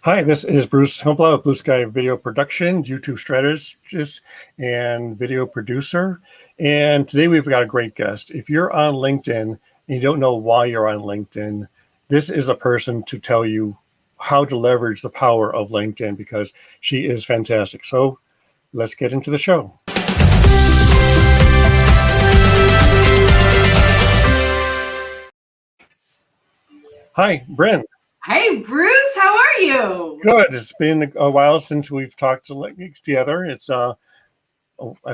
Hi, this is Bruce Humpla of Blue Sky Video Production, YouTube strategist and video producer. And today we've got a great guest. If you're on LinkedIn and you don't know why you're on LinkedIn, this is a person to tell you how to leverage the power of LinkedIn because she is fantastic. So let's get into the show. Hi, Bryn. Hey, Bruce, how are you? Good. It's been a while since we've talked together. It's I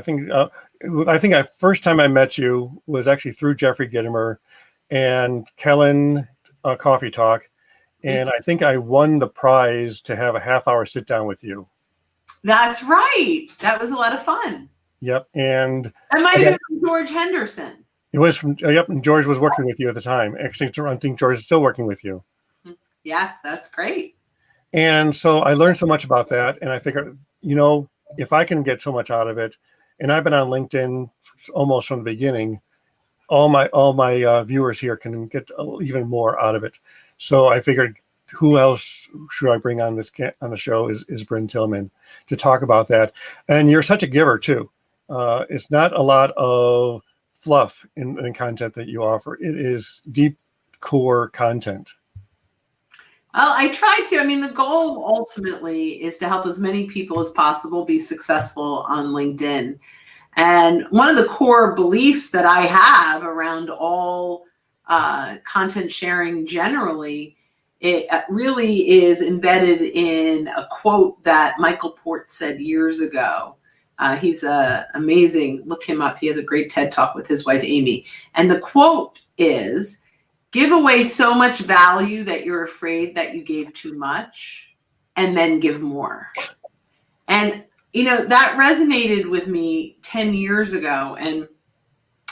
think first time I met you was actually through Jeffrey Gittimer and Kellen Coffee Talk, and I think I won the prize to have a half-hour sit-down with you. That's right. That was a lot of fun. Yep, and that might have been from George Henderson. It was from yep, and George was working with you at the time. Actually, I think George is still working with you. Yes, that's great. And so I learned so much about that, and I figured, if I can get so much out of it, and I've been on LinkedIn almost from the beginning, all my viewers here can get even more out of it. So I figured, who else should I bring on the show is Bryn Tillman to talk about that. And you're such a giver too. It's not a lot of fluff in content that you offer. It is deep core content. Well, I try to. I mean, the goal ultimately is to help as many people as possible be successful on LinkedIn. And one of the core beliefs that I have around all content sharing generally, it really is embedded in a quote that Michael Port said years ago. He's amazing. Look him up. He has a great TED Talk with his wife, Amy. And the quote is, "Give away so much value that you're afraid that you gave too much, and then give more." And, that resonated with me 10 years ago and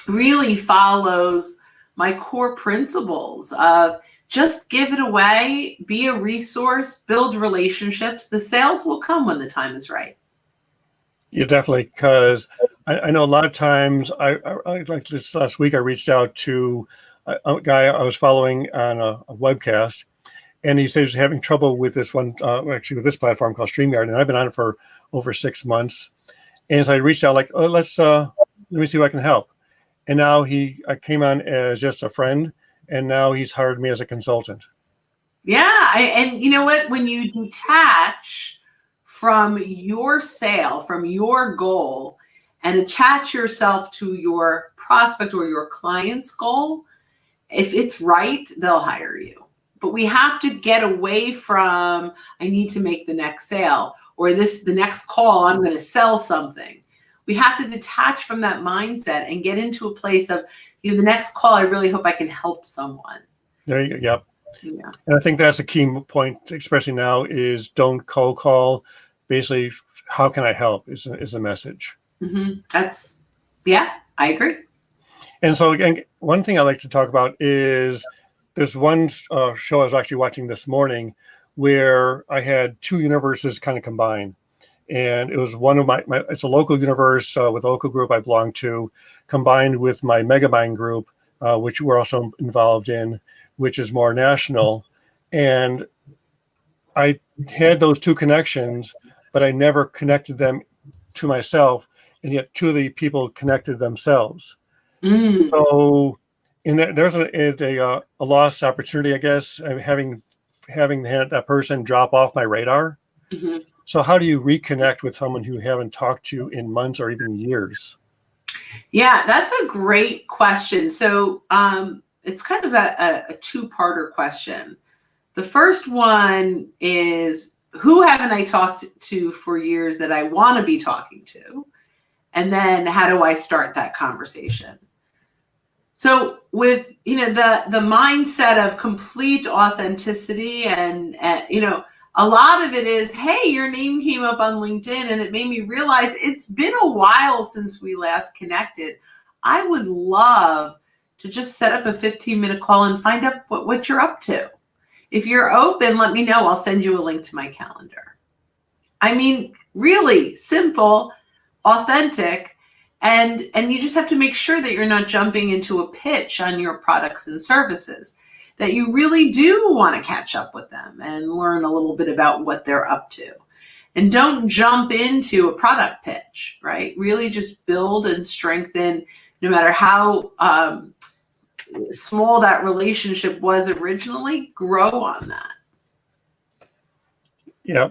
really follows my core principles of just give it away, be a resource, build relationships. The sales will come when the time is right. Yeah, definitely. Because I know a lot of times, I like this last week, I reached out to a guy I was following on a webcast, and he says he's having trouble with this one, actually with this platform called StreamYard, and I've been on it for over 6 months. And so I reached out like, let me see if I can help. And now I came on as just a friend, and now he's hired me as a consultant. Yeah, and you know what? When you detach from your sale, from your goal, and attach yourself to your prospect or your client's goal, if it's right, they'll hire you. But we have to get away from, I need to make the next sale, or the next call, I'm going to sell something. We have to detach from that mindset and get into a place of, the next call, I really hope I can help someone. There you go. Yep. Yeah. And I think that's a key point, especially now, is don't cold call. Basically, how can I help is a message. Mm-hmm. I agree. And so again, one thing I like to talk about is there's one show I was actually watching this morning where I had two universes kind of combined. And it was one of it's a local universe with a local group I belong to, combined with my Megamind group, which we're also involved in, which is more national. And I had those two connections, but I never connected them to myself. And yet two of the people connected themselves. So there's a lost opportunity, I guess, having that person drop off my radar. Mm-hmm. So how do you reconnect with someone who you haven't talked to in months or even years? Yeah, that's a great question. So it's kind of a two-parter question. The first one is, who haven't I talked to for years that I want to be talking to? And then how do I start that conversation? So with, the mindset of complete authenticity and a lot of it is, hey, your name came up on LinkedIn and it made me realize it's been a while since we last connected. I would love to just set up a 15-minute call and find out what you're up to. If you're open, let me know. I'll send you a link to my calendar. I mean, really simple, authentic. And you just have to make sure that you're not jumping into a pitch on your products and services. that you really do want to catch up with them and learn a little bit about what they're up to. And don't jump into a product pitch, right? Really just build and strengthen, no matter how small that relationship was originally, grow on that. Yeah.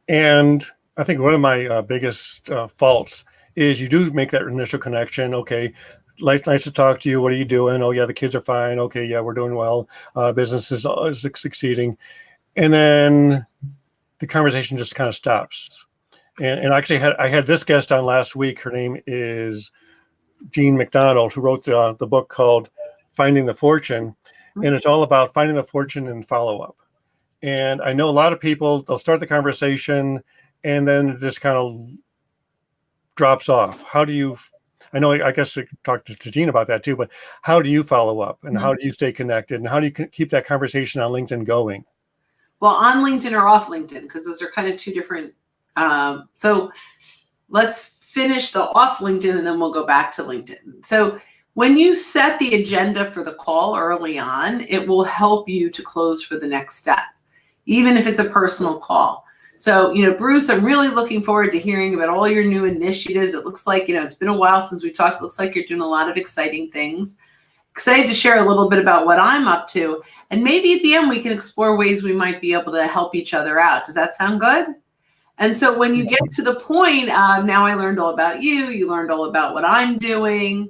And I think one of my biggest faults is you do make that initial connection. Okay, nice to talk to you. What are you doing? Oh, yeah, the kids are fine. Okay, yeah, we're doing well. Business is succeeding. And then the conversation just kind of stops. And actually, I had this guest on last week. Her name is Jean McDonald, who wrote the book called Finding the Fortune. And it's all about finding the fortune and follow-up. And I know a lot of people, they'll start the conversation and then it just kind of drops off. How do you, I know, I guess I talked to Jean about that too, but how do you follow up and how do you stay connected and how do you keep that conversation on LinkedIn going? Well, on LinkedIn or off LinkedIn, because those are kind of two different. So let's finish the off LinkedIn and then we'll go back to LinkedIn. So when you set the agenda for the call early on, it will help you to close for the next step, even if it's a personal call. So, Bruce, I'm really looking forward to hearing about all your new initiatives. It looks like, it's been a while since we talked. It looks like you're doing a lot of exciting things. Excited to share a little bit about what I'm up to. And maybe at the end, we can explore ways we might be able to help each other out. Does that sound good? And so when you get to the point of, now I learned all about you, you learned all about what I'm doing,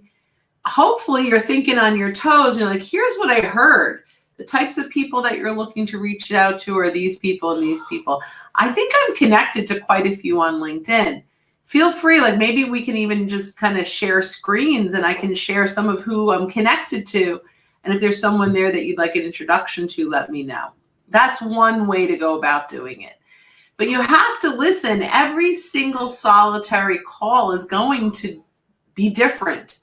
hopefully you're thinking on your toes and you're like, here's what I heard. The types of people that you're looking to reach out to are these people and these people. I think I'm connected to quite a few on LinkedIn. Feel free, like maybe we can even just kind of share screens and I can share some of who I'm connected to. And if there's someone there that you'd like an introduction to, let me know. That's one way to go about doing it. But you have to listen. Every single solitary call is going to be different.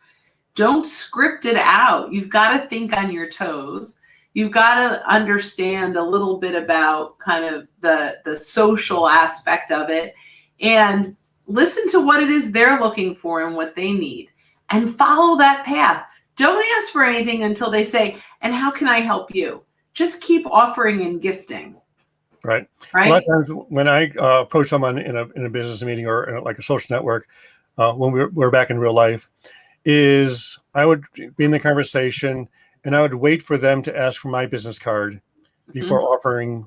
Don't script it out. You've got to think on your toes. You've got to understand a little bit about kind of the social aspect of it and listen to what it is they're looking for and what they need and follow that path. Don't ask for anything until they say, and how can I help you? Just keep offering and gifting. Right. A lot of times when I approach someone in a business meeting or like a social network, when we're back in real life, is I would be in the conversation and I would wait for them to ask for my business card before offering,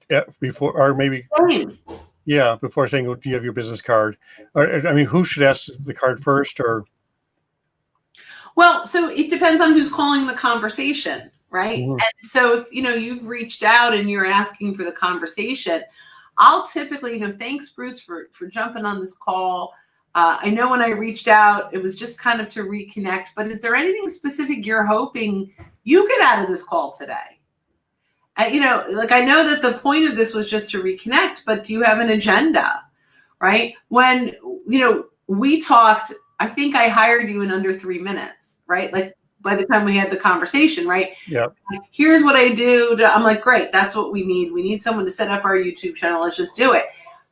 or maybe, before saying, do you have your business card? Or, I mean, who should ask the card first or? Well, so it depends on who's calling the conversation, right? And so if, you've reached out and you're asking for the conversation, I'll typically, thanks, Bruce, for jumping on this call. I know when I reached out, it was just kind of to reconnect, but is there anything specific you're hoping you get out of this call today? I know that the point of this was just to reconnect, but do you have an agenda, right? When, we talked, I think I hired you in under 3 minutes, right? Like by the time we had the conversation, right? Yeah. Here's what I do. I'm like, great, that's what we need. We need someone to set up our YouTube channel. Let's just do it.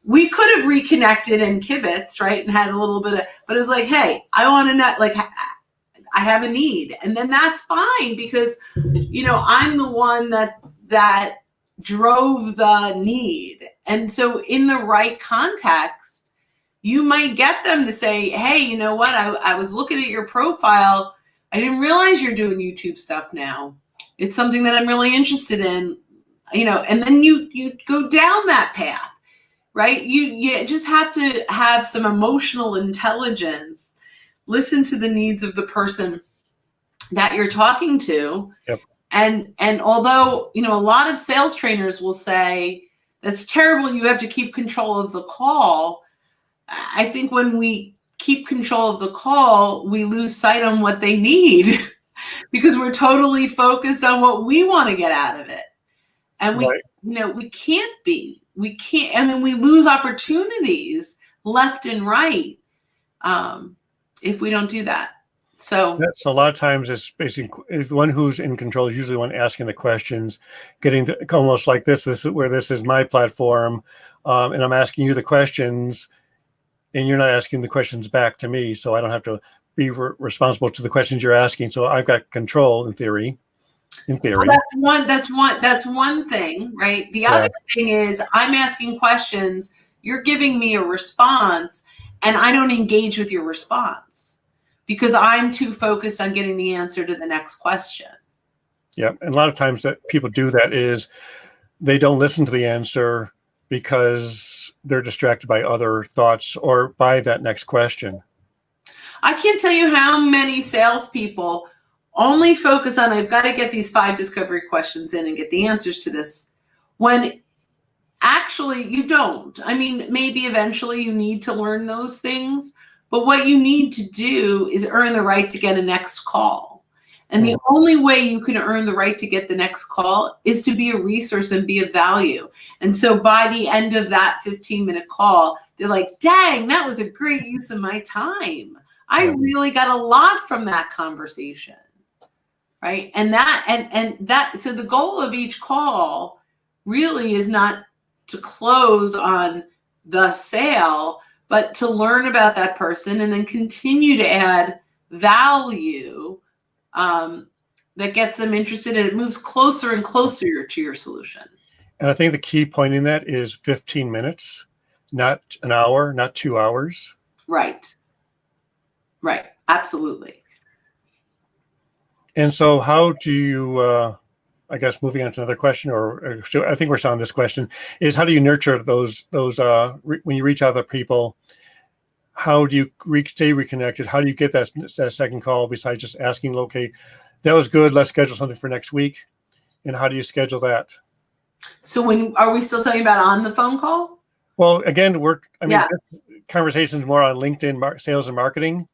We could have reconnected and kibitzed, right? And had a little bit of, but it was like, hey, I want to know, like, I have a need. And then that's fine because, I'm the one that drove the need. And so in the right context, you might get them to say, hey, you know what? I was looking at your profile. I didn't realize you're doing YouTube stuff now. It's something that I'm really interested in, and then you go down that path. Right? You just have to have some emotional intelligence, listen to the needs of the person that you're talking to. Yep. And although, a lot of sales trainers will say, that's terrible, you have to keep control of the call. I think when we keep control of the call, we lose sight on what they need because we're totally focused on what we want to get out of it. And we can't be. We can't, we lose opportunities left and right if we don't do that. So that's a lot of times it's basically the one who's in control is usually the one asking the questions, getting to almost like this is where this is my platform. And I'm asking you the questions and you're not asking the questions back to me. So I don't have to be responsible to the questions you're asking. So I've got control in theory. in Well, theory. that's one thing, right? The Yeah. other thing is I'm asking questions, you're giving me a response, and I don't engage with your response because I'm too focused on getting the answer to the next question. Yeah. And a lot of times that people do that is they don't listen to the answer because they're distracted by other thoughts or by that next question. I can't tell you how many salespeople only focus on, I've got to get these 5 discovery questions in and get the answers to this, when actually you don't. I mean, maybe eventually you need to learn those things, but what you need to do is earn the right to get a next call. And the only way you can earn the right to get the next call is to be a resource and be of value. And so by the end of that 15-minute call, they're like, dang, that was a great use of my time. I really got a lot from that conversation, right? And that, so the goal of each call really is not to close on the sale, but to learn about that person and then continue to add value that gets them interested, and it moves closer and closer to your solution. And I think the key point in that is 15 minutes, not an hour, not 2 hours. Right. Right. Absolutely. And so how do you, I guess moving on to another question, or I think we're still on this question, is how do you nurture those when you reach out to people, how do you stay reconnected? How do you get that second call besides just asking, okay, that was good, let's schedule something for next week? And how do you schedule that? So are we still talking about on the phone call? Well, again, this conversation is more on LinkedIn sales and marketing.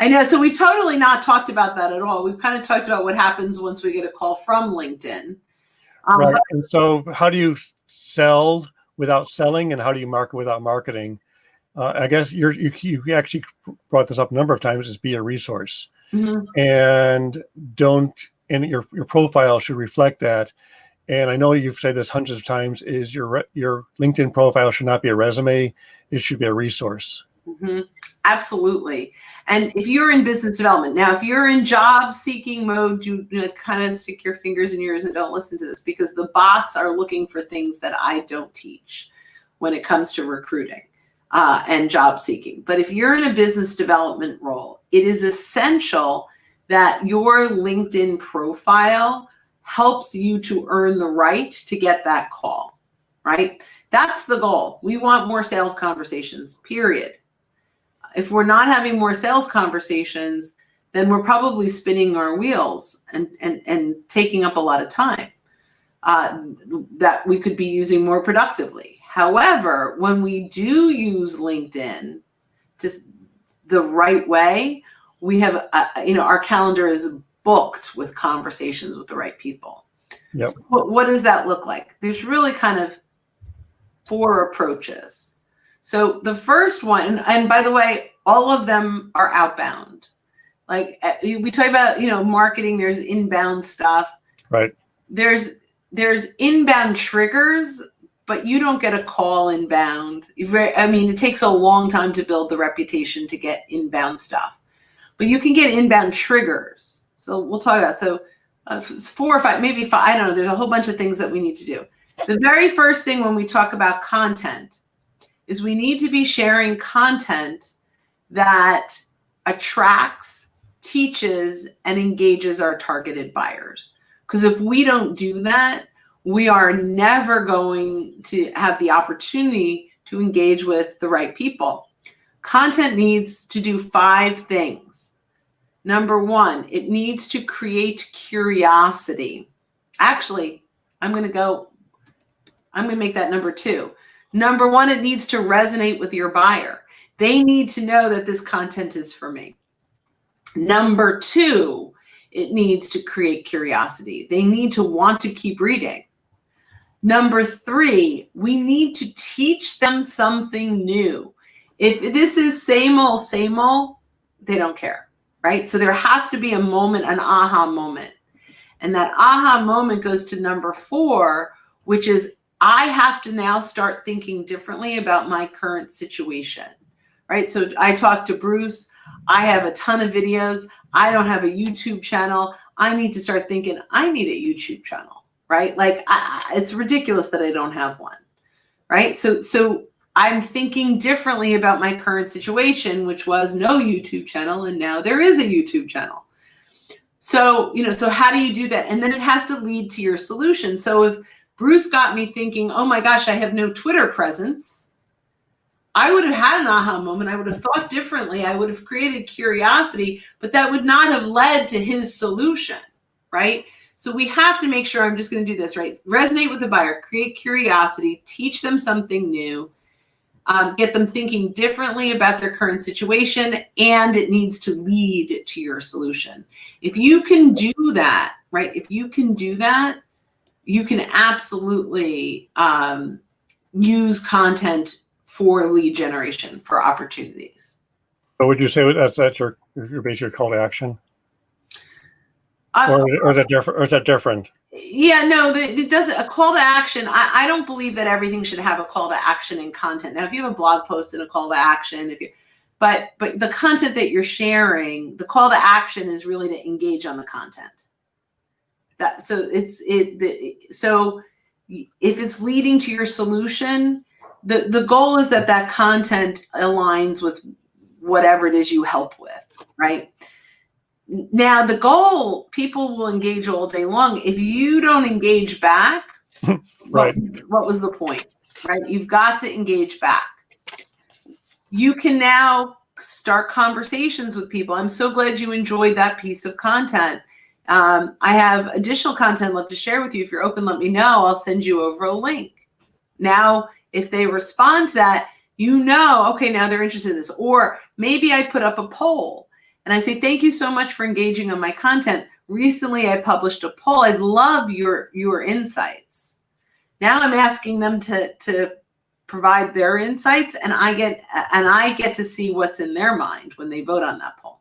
I know. So we've totally not talked about that at all. We've kind of talked about what happens once we get a call from LinkedIn. Right. And so how do you sell without selling, and how do you market without marketing? I guess you actually brought this up a number of times, is be a resource. And your profile should reflect that. And I know you've said this hundreds of times, is your LinkedIn profile should not be a resume. It should be a resource. Absolutely. And if you're in business development, now, if you're in job seeking mode, you kind of stick your fingers in yours and don't listen to this, because the bots are looking for things that I don't teach when it comes to recruiting and job seeking. But if you're in a business development role, it is essential that your LinkedIn profile helps you to earn the right to get that call, right? That's the goal. We want more sales conversations, period. If we're not having more sales conversations, then we're probably spinning our wheels and taking up a lot of time that we could be using more productively. However, when we do use LinkedIn just the right way, we have, our calendar is booked with conversations with the right people. Yep. So what does that look like? There's really kind of 4 approaches. So the first one, and by the way, all of them are outbound. Like we talk about, marketing, there's inbound stuff. Right. There's inbound triggers, but you don't get a call inbound. It takes a long time to build the reputation to get inbound stuff. But you can get inbound triggers. So we'll talk about, 4 or 5, maybe 5, I don't know. There's a whole bunch of things that we need to do. The very first thing when we talk about content is we need to be sharing content that attracts, teaches, and engages our targeted buyers. Because if we don't do that, we are never going to have the opportunity to engage with the right people. Content needs to do 5 things. Number 1, it needs to create curiosity. Actually, I'm going to make that number 2. Number 1, it needs to resonate with your buyer. They need to know that this content is for me. Number 2, it needs to create curiosity. They need to want to keep reading. Number 3, we need to teach them something new. If this is same old, they don't care, right? So there has to be a moment, an aha moment. And that aha moment goes to number 4, which is I have to now start thinking differently about my current situation, right? So I talked to Bruce. I have a ton of videos. I don't have a YouTube channel. I need to start thinking I need a YouTube channel, right? Like it's ridiculous that I don't have one, right? So I'm thinking differently about my current situation, which was no YouTube channel, and now there is a YouTube channel. So, so how do you do that? And then it has to lead to your solution. So if Bruce got me thinking, oh my gosh, I have no Twitter presence, I would have had an aha moment. I would have thought differently. I would have created curiosity, but that would not have led to his solution, right? So we have to make sure, I'm just going to do this, right? Resonate with the buyer, create curiosity, teach them something new, get them thinking differently about their current situation, and it needs to lead to your solution. If you can do that, right? If you can do that, you can absolutely use content for lead generation, for opportunities. So would you say that's your basic call to action? Or is that different? Or is that different? Yeah, no, it doesn't. A call to action. I don't believe that everything should have a call to action in content. Now, if you have a blog post and a call to action, but the content that you're sharing, the call to action is really to engage on the content. So if it's leading to your solution, the goal is that content aligns with whatever it is you help with, right? Now, the goal, people will engage all day long. If you don't engage back, right. What was the point, right? You've got to engage back. You can now start conversations with people. I'm so glad you enjoyed that piece of content. I have additional content I'd love to share with you. If you're open, let me know. I'll send you over a link. Now, if they respond to that, okay, now they're interested in this. Or maybe I put up a poll and I say, thank you so much for engaging on my content. Recently, I published a poll. I'd love your insights. Now I'm asking them to provide their insights, and I get to see what's in their mind when they vote on that poll.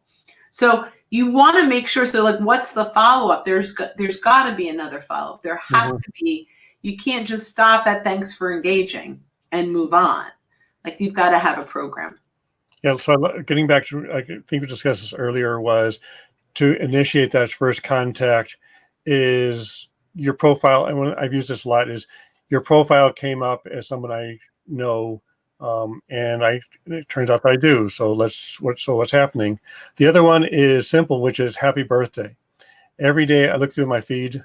So you want to make sure. So like, what's the follow-up? There's got to be another follow-up. There has to be. You can't just stop at thanks for engaging and move on. Like, you've got to have a program. Yeah, so getting back to, I think we discussed this earlier, was to initiate that first contact is your profile. And when I've used this a lot, is your profile came up as someone I know, and it turns out that I do. So what's happening? The other one is simple, which is happy birthday. Every day I look through my feed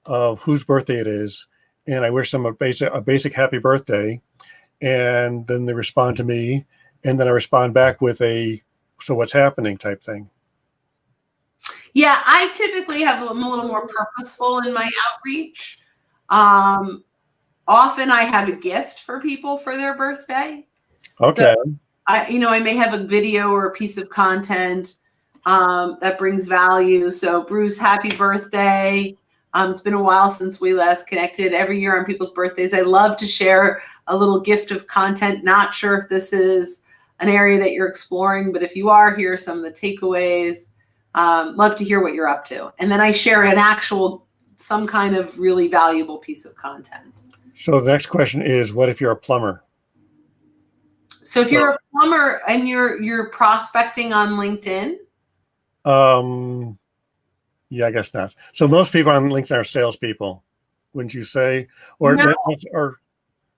of whose birthday it is, and I wish them a basic happy birthday, and then they respond to me. And then I respond back with so what's happening type thing. Yeah, I typically I'm a little more purposeful in my outreach. Often I have a gift for people for their birthday. Okay. So I may have a video or a piece of content that brings value. So Bruce, happy birthday. It's been a while since we last connected. Every year on people's birthdays, I love to share a little gift of content. Not sure if this is an area that you're exploring, but if you are, here are some of the takeaways. Love to hear what you're up to. And then I share some kind of really valuable piece of content. So the next question is, what if you're a plumber? So if you're a plumber and you're prospecting on LinkedIn? Yeah, I guess not. So most people on LinkedIn are salespeople, wouldn't you say?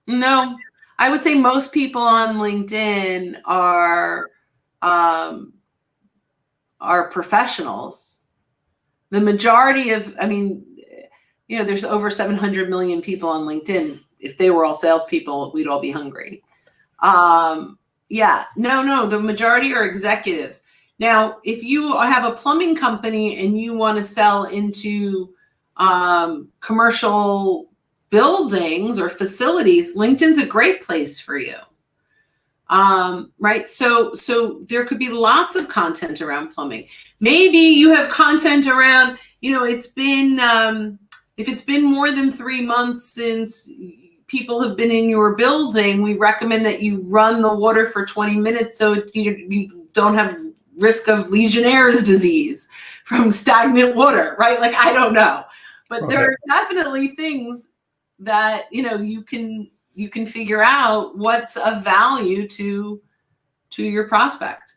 No, I would say most people on LinkedIn are professionals. The majority of, there's over 700 million people on LinkedIn. If they were all salespeople, we'd all be hungry. The majority are executives. Now, if you have a plumbing company and you want to sell into commercial buildings or facilities, LinkedIn's a great place for you. Right? So there could be lots of content around plumbing. Maybe you have content around, it's been, if it's been more than 3 months since people have been in your building, we recommend that you run the water for 20 minutes so you don't have risk of Legionnaire's disease from stagnant water, right? Like, I don't know. But there are definitely things that, you can figure out what's of value to your prospect.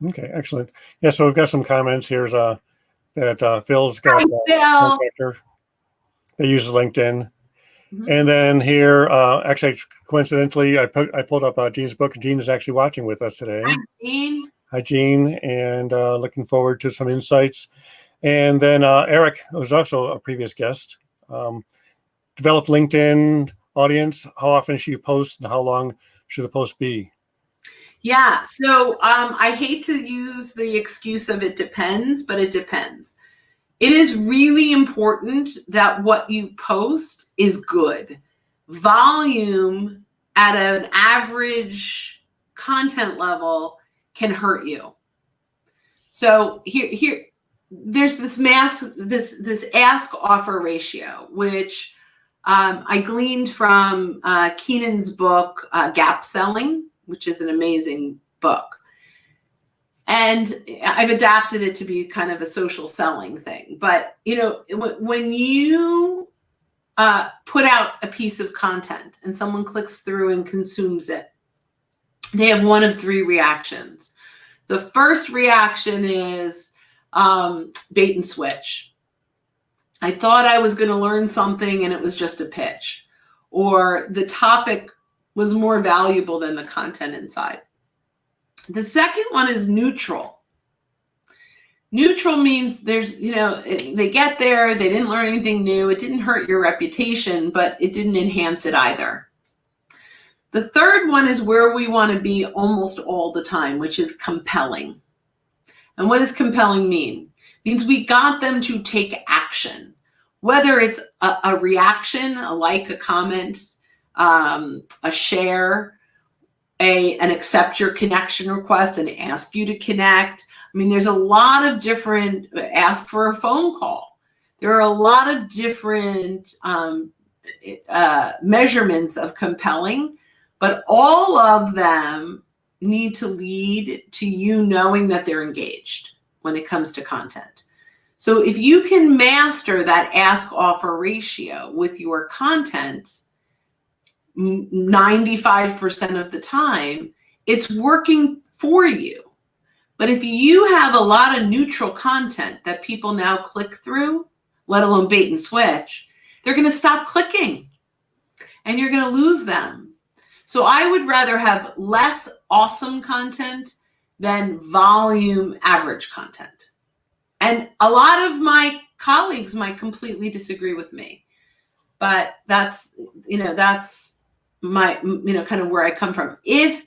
Okay, excellent. Yeah, so we've got some comments. Here's that Phil's got Hi, Phil. contractor that uses LinkedIn. Mhm. And then here, actually, coincidentally, I pulled up Jean's book, and Jean is actually watching with us today. Hi, Jean. Hi, Jean, and looking forward to some insights. And then Eric, who's also a previous guest, develop LinkedIn audience. How often should you post, and how long should the post be? Yeah, so I hate to use the excuse of it depends, but it depends. It is really important that what you post is good. Volume at an average content level can hurt you. So here there's this ask offer ratio, which I gleaned from Keenan's book, Gap Selling, which is an amazing book. And I've adapted it to be kind of a social selling thing. But, when you put out a piece of content and someone clicks through and consumes it, they have one of three reactions. The first reaction is bait and switch. I thought I was going to learn something and it was just a pitch. Or the topic was more valuable than the content inside. The second one is neutral. Neutral means they get there, they didn't learn anything new, it didn't hurt your reputation, but it didn't enhance it either. The third one is where we want to be almost all the time, which is compelling. And what does compelling mean? It means we got them to take action, whether it's a reaction, a like, a comment, a share, an accept your connection request and ask you to connect. I mean, there's a lot of different, ask for a phone call. There are a lot of different measurements of compelling, but all of them need to lead to you knowing that they're engaged when it comes to content. So if you can master that ask offer ratio with your content, 95% of the time, it's working for you. But if you have a lot of neutral content that people now click through, let alone bait and switch, they're going to stop clicking and you're going to lose them. So I would rather have less awesome content than volume average content. And a lot of my colleagues might completely disagree with me, but that's my, kind of where I come from. If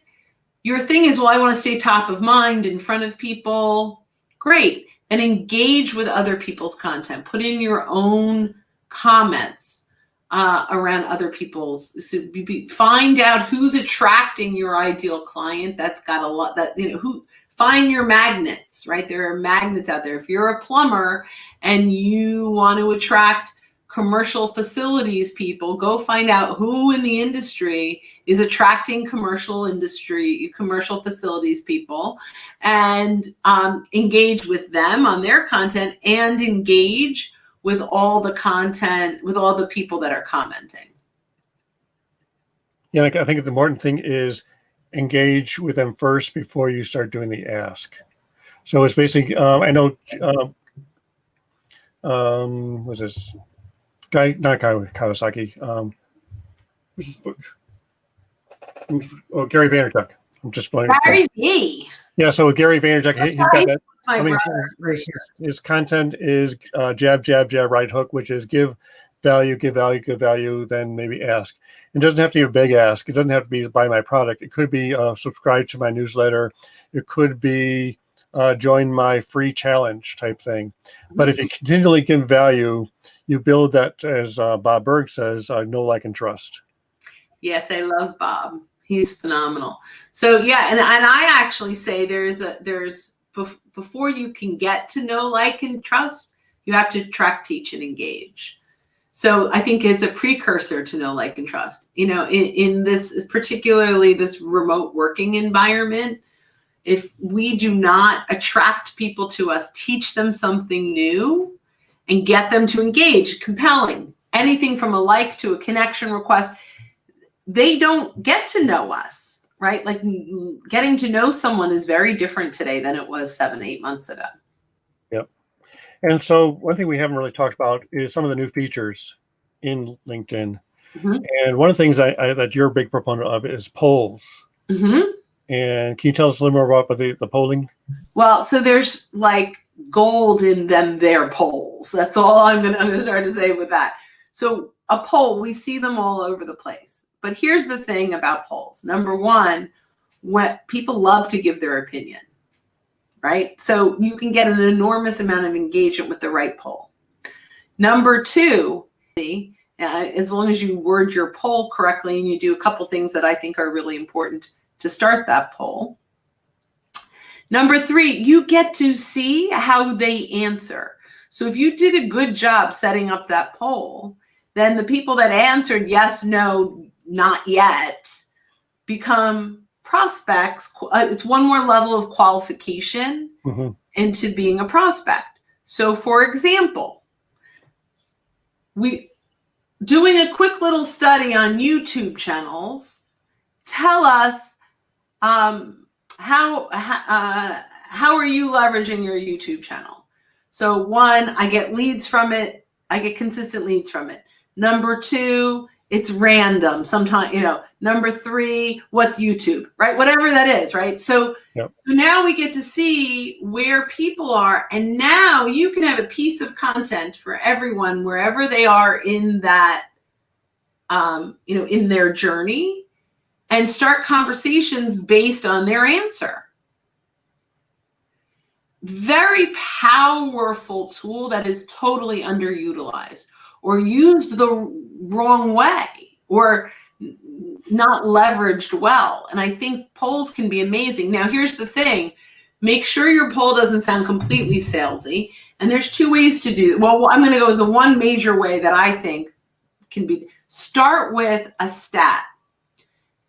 your thing is, well, I want to stay top of mind in front of people, great. And engage with other people's content. Put in your own comments around other people's. So find out who's attracting your ideal client. That's got a lot find your magnets, right? There are magnets out there. If you're a plumber and you want to attract commercial facilities people, go find out who in the industry is attracting commercial facilities people, and engage with them on their content, and engage with all the content, with all the people that are commenting. Yeah, I think the important thing is engage with them first before you start doing the ask. So it's basically, I know, what's this? Not Kawasaki. What's his book? Oh, Gary Vaynerchuk. I'm just playing. Gary V. Yeah, so Gary Vaynerchuk, he's got that. I mean, his content is jab, jab, jab, right hook, which is give value, then maybe ask. It doesn't have to be a big ask. It doesn't have to be buy my product. It could be subscribe to my newsletter. It could be join my free challenge type thing. But if you continually give value, you build that, as Bob Berg says, know, like, and trust. Yes, I love Bob. He's phenomenal. So yeah, and I actually say before you can get to know, like, and trust, you have to track, teach, and engage. So I think it's a precursor to know, like, and trust. In this, particularly this remote working environment, if we do not attract people to us, teach them something new, and get them to engage, compelling, anything from a like to a connection request, they don't get to know us, right? Like, getting to know someone is very different today than it was 7-8 months ago. Yep. And so one thing we haven't really talked about is some of the new features in LinkedIn. Mhm. And one of the things that you're a big proponent of is polls. Mhm. And can you tell us a little more about the polling? Well, so there's like gold in them their polls. That's all I'm gonna start to say with that. So a poll, we see them all over the place. But here's the thing about polls. Number one, what people love to give their opinion, right? So you can get an enormous amount of engagement with the right poll. Number two, as long as you word your poll correctly and you do a couple things that I think are really important to start that poll. Number three, you get to see how they answer. So if you did a good job setting up that poll, then the people that answered yes, no, not yet become prospects. It's one more level of qualification into being a prospect. So for example, doing a quick little study on YouTube channels, tell us how are you leveraging your YouTube channel? So one, I get leads from it. I get consistent leads from it. Number two, it's random. Sometimes, number three, what's YouTube, right? Whatever that is, right? So, Yep. So now we get to see where people are. And now you can have a piece of content for everyone, wherever they are in that, in their journey, and start conversations based on their answer. Very powerful tool that is totally underutilized or used the wrong way or not leveraged well. And I think polls can be amazing. Now, here's the thing. Make sure your poll doesn't sound completely salesy. And there's two ways to do it. Well, I'm going to go with the one major way that I think can be. Start with a stat.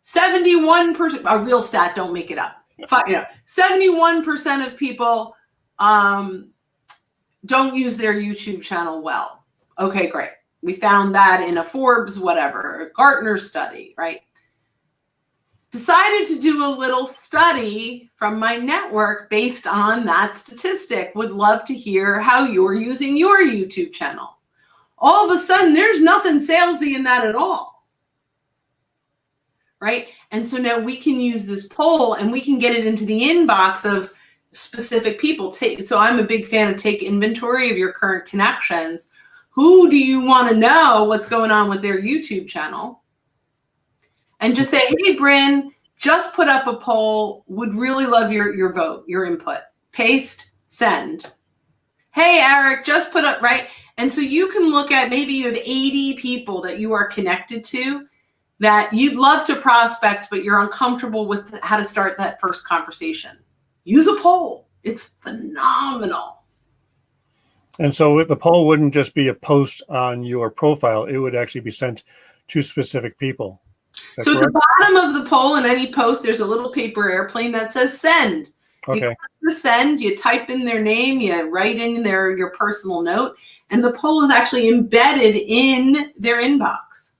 71%, a real stat, don't make it up. 71% of people don't use their YouTube channel well. Okay, great. We found that in a Forbes, whatever, a Gartner study, right? Decided to do a little study from my network based on that statistic. Would love to hear how you're using your YouTube channel. All of a sudden, there's nothing salesy in that at all. Right? And so now we can use this poll and we can get it into the inbox of specific people. So I'm a big fan of take inventory of your current connections. Who do you want to know what's going on with their YouTube channel? And just say, hey, Bryn, just put up a poll. Would really love your vote, your input. Paste, send. Hey, Eric, just put up, right? And so you can look at, maybe you have 80 people that you are connected to that you'd love to prospect, but you're uncomfortable with how to start that first conversation. Use a poll. It's phenomenal. And so the poll wouldn't just be a post on your profile. It would actually be sent to specific people. So at the bottom of the poll in any post, there's a little paper airplane that says send. Okay. You click the send, you type in their name, you write in your personal note, and the poll is actually embedded in their inbox.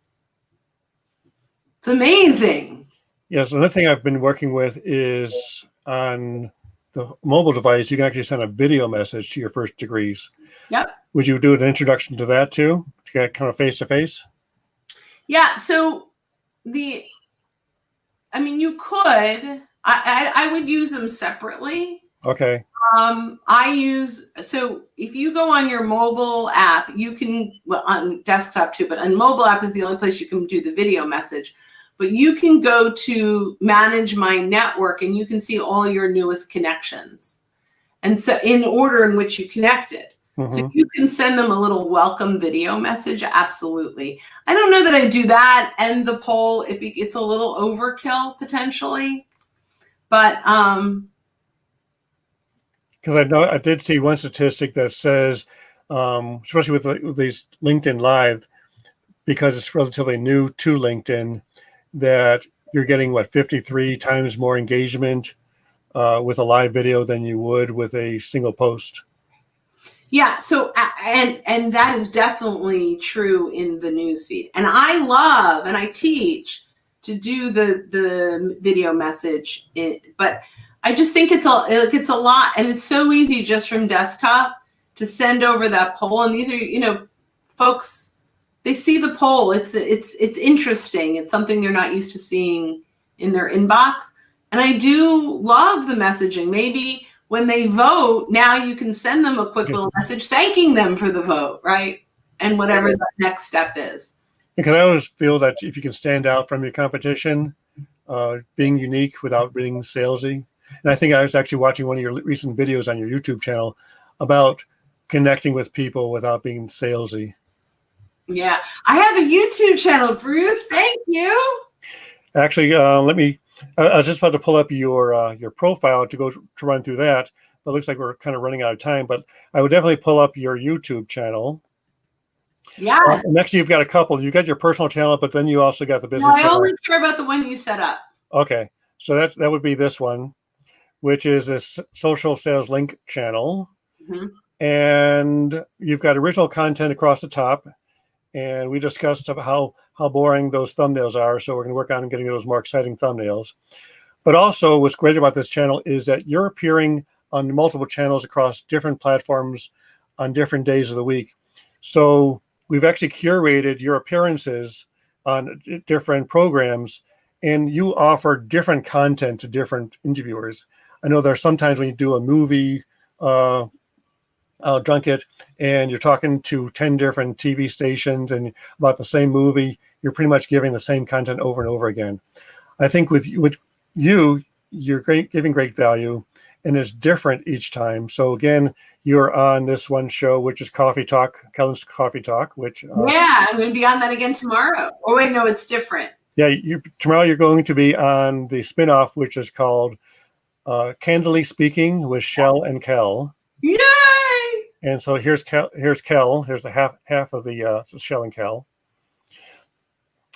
It's amazing. Yes, another thing I've been working with is on the mobile device, you can actually send a video message to your first degrees. Yep. Would you do an introduction to that too, to get kind of face-to-face? Yeah, so you could. I would use them separately. Okay. So if you go on your mobile app, you can, well, on desktop too, but on mobile app is the only place you can do the video message. But you can go to manage my network and you can see all your newest connections. And so in order in which you connected. So you can send them a little welcome video message. Absolutely. I don't know that I do that and the poll. It's a little overkill potentially, but because I did see one statistic that says, especially with these LinkedIn Live, because it's relatively new to LinkedIn, that you're getting 53 times more engagement with a live video than you would with a single post. Yeah. So, and that is definitely true in the newsfeed. And I love, and I teach to do the video message, but I just think it's a lot, and it's so easy just from desktop to send over that poll. And these are, folks, they see the poll. It's interesting. It's something they're not used to seeing in their inbox. And I do love the messaging. Maybe when they vote, now you can send them a quick little message thanking them for the vote, right? And whatever the next step is. Because I always feel that if you can stand out from your competition, being unique without being salesy. And I think I was actually watching one of your recent videos on your YouTube channel about connecting with people without being salesy. Yeah, I have a YouTube channel, Bruce. Thank you. Actually, I was just about to pull up your profile to run through that, but it looks like we're kind of running out of time. But I would definitely pull up your YouTube channel. Yeah. Next, you've got a couple. You got your personal channel, but then you also got the business channel. I only care about the one you set up. Okay, so that would be this one, which is this social sales link channel. Mm-hmm. And you've got original content across the top. And we discussed how boring those thumbnails are. So we're going to work on getting those more exciting thumbnails. But also what's great about this channel is that you're appearing on multiple channels across different platforms on different days of the week. So we've actually curated your appearances on different programs, and you offer different content to different interviewers. I know there's sometimes when you do a movie junket and you're talking to 10 different TV stations and about the same movie, you're pretty much giving the same content over and over again. I think with you, you're giving great value, and it's different each time. So again, you're on this one show, which is Coffee Talk, Kellen's Coffee Talk, which yeah, I'm going to be on that again tomorrow. Oh wait, no, it's different. Yeah, tomorrow you're going to be on the spinoff, which is called Candidly Speaking with Shell and Kel. Yay! And so here's Kel. Here's the half of the Shell and Kel.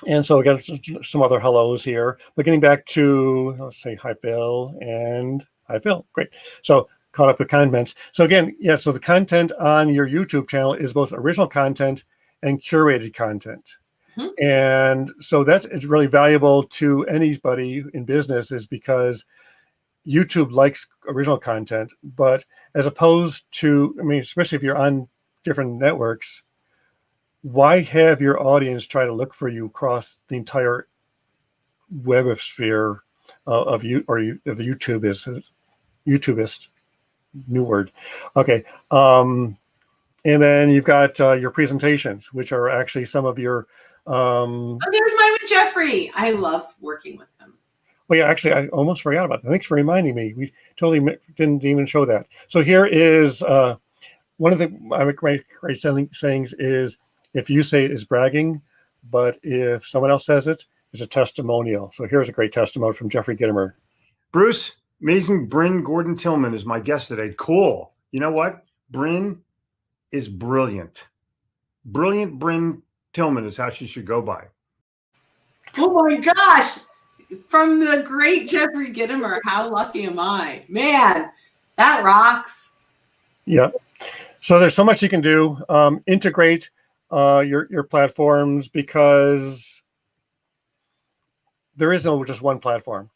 And so we got some other hellos here. But getting back to, let's say, hi Phil and hi Phil. Great. So caught up with comments. So again, yeah. So the content on your YouTube channel is both original content and curated content. Mm-hmm. And so it's really valuable to anybody in business, is because YouTube likes original content, but as opposed to, I mean, especially if you're on different networks, why have your audience try to look for you across the entire webosphere of you, or the YouTubeist, new word. Okay. And then you've got your presentations, which are actually some of your. Oh, there's mine with Jeffrey. I love working with him. Well, yeah, actually, I almost forgot about that. Thanks for reminding me. We totally didn't even show that. So here is one of the great sayings is, if you say it is bragging, but if someone else says it, it's a testimonial. So here's a great testimonial from Jeffrey Gittimer. Bruce, amazing Bryn Gordon Tillman is my guest today. Cool. You know what? Bryn is brilliant. Brilliant Bryn Tillman is how she should go by. Oh my gosh. From the great Jeffrey Gittimer. How lucky am I? Man, that rocks. Yeah. So there's so much you can do. Integrate your platforms, because there is no just one platform.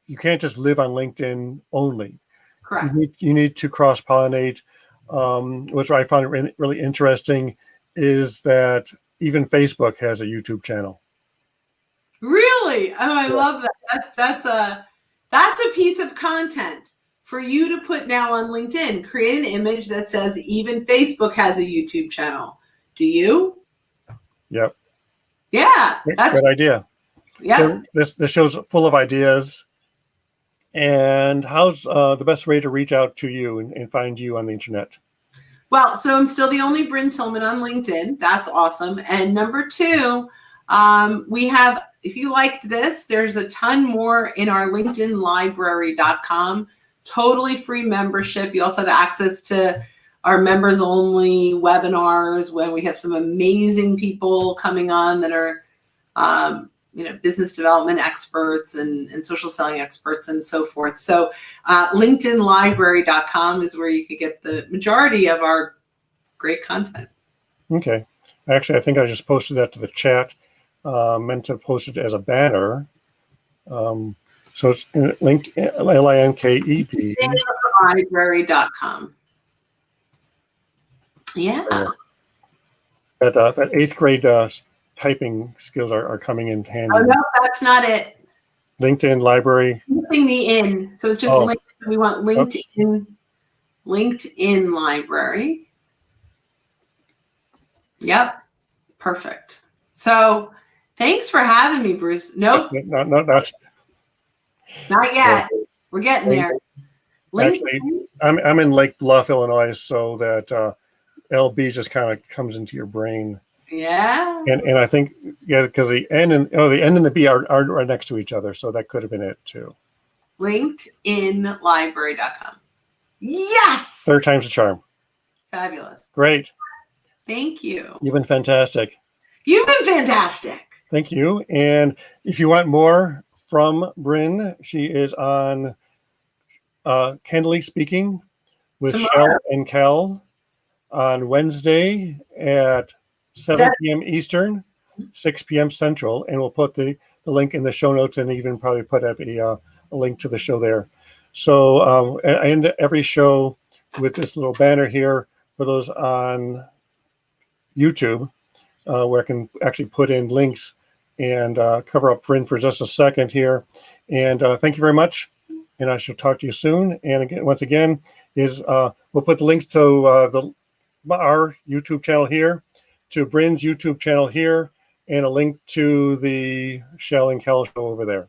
You can't just live on LinkedIn only. Correct. You need to cross-pollinate. Which I found really interesting is that even Facebook has a YouTube channel. Really? Oh, I love that. That's a piece of content for you to put now on LinkedIn. Create an image that says even Facebook has a YouTube channel. Do you? Yep. Yeah. That's a good idea. Yeah. So this show's full of ideas. And how's the best way to reach out to you and find you on the internet? Well, so I'm still the only Bryn Tillman on LinkedIn. That's awesome. And number two, we have, if you liked this, there's a ton more in our LinkedInlibrary.com. Totally free membership. You also have access to our members only webinars when we have some amazing people coming on that are, business development experts and social selling experts and so forth. So LinkedInlibrary.com is where you could get the majority of our great content. Okay. Actually, I think I just posted that to the chat. Meant to post it as a banner. So it's linked, LINKED. Library.com. Yeah. That eighth grade typing skills are coming in handy. Oh, no, that's not it. LinkedIn library. Missing the in. So it's just linked. We want LinkedIn. Oops. LinkedIn library. Yep. Perfect. So thanks for having me, Bruce. Nope. Not yet. We're getting there. Actually, I'm in Lake Bluff, Illinois, so that LB just kind of comes into your brain. Yeah. And I think, yeah, because the N and the B are right next to each other, so that could have been it too. LinkedInlibrary.com. Yes. Third time's the charm. Fabulous. Great. Thank you. You've been fantastic. You've been fantastic. Thank you. And if you want more from Bryn, she is on Candidly Speaking with Shell and Cal on Wednesday at 7 p.m. Eastern, 6 p.m. Central, and we'll put the link in the show notes and even probably put up a link to the show there. So I end every show with this little banner here for those on YouTube, where I can actually put in links and cover up Bryn for just a second here. And thank you very much. And I shall talk to you soon. And again, once again, we'll put the links to our YouTube channel here, to Bryn's YouTube channel here, and a link to the Shell and Cal show over there.